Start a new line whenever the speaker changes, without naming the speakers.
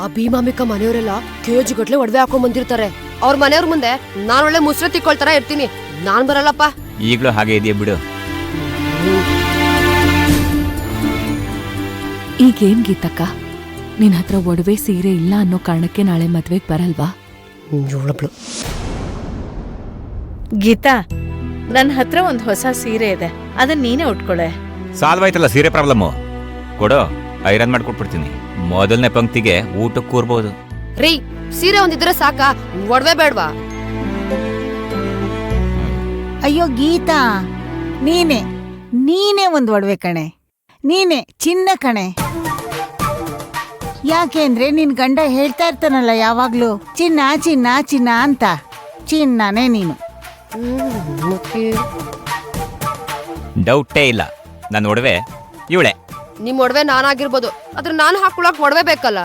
ಆ ಭೀಮಾಂಬಿಕ ಮನೆಯವರೆಲ್ಲ ಕೇಜ್ ಗಟ್ಲೆ ಒಡವೆ ಹಾಕೊಂಡ್ ಬಂದಿರ್ತಾರೆ. ಅವ್ರ ಮನೆಯವ್ರ ಮುಂದೆ ನಾನ್ ಒಳ್ಳೆ ಮುಸ್ರೆ ತಿಕ್ಕೊಳ್ತಾರ ಇರ್ತೀನಿ. ನಾನ್ ಬರಲ್ಲಪ್ಪ.
ಈಗ್ಲೂ ಹಾಗೆ ಇದೆಯಾ ಬಿಡು.
ಈಗೇನ್ ಗೀತಕ್ಕ, ನಿನ್ ಹತ್ರ ಒಡವೆ ಸೀರೆ ಇಲ್ಲ ಅನ್ನೋ ಕಾರಣಕ್ಕೆ ನಾಳೆ ಮದ್ವೆಗ್ ಬರಲ್ವಾ?
ಗೀತಾ, ನನ್ನ ಹತ್ರ ಒಂದು ಹೊಸ ಸೀರೆ ಇದೆ, ಅದನ್ನ ನೀನೇ ಉಟ್ಕೊಳೆ.
ಸಾಲ್ವಾಯ್ತಲ್ಲ ಸೀರೆ ಪ್ರಾಬ್ಲಮ್ಮು. ಕೊಡು, ಐರನ್ ಮಾಡ್ಕೊಟ್ಬಿಡ್ತೀನಿ. ಮೊದಲನೇ ಪಂಕ್ತಿಗೆ ಊಟಕ್ಕೆ ಕೂರ್ಬೋದು.
ರೀ, ಸೀರೆ ಒಂದಿದ್ರೆ ಸಾಕ, ಒಡವೆ ಬೇಡ್ವಾ?
ಅಯ್ಯೋ ಗೀತಾ, ನೀನೇ ಒಂದು ಒಡವೆ ಕಣೆ. ನೀನೆ ಚಿನ್ನ ಕಣೆ. ಯಾಕೆ ಅಂದ್ರೆ ನಿನ್ ಗಂಡ ಹೇಳ್ತಾ ಇರ್ತಾನಲ್ಲ ಯಾವಾಗ್ಲೂ ಚಿನ್ನ ಚಿನ್ನ ಚಿನ್ನ ಅಂತ. ಚಿನ್ನನೇ ನೀನು.
ಡೌಟೇ ಇಲ್ಲ, ನನ್ನ ಒಡವೆ ಇವಳೆ.
ನಿಮ್ ಒಡವೆ ನಾನಾಗಿರ್ಬೋದು, ಆದ್ರೆ ನಾನು ಹಾಕೊಳಕ್ ಒಡವೆ ಬೇಕಲ್ಲ.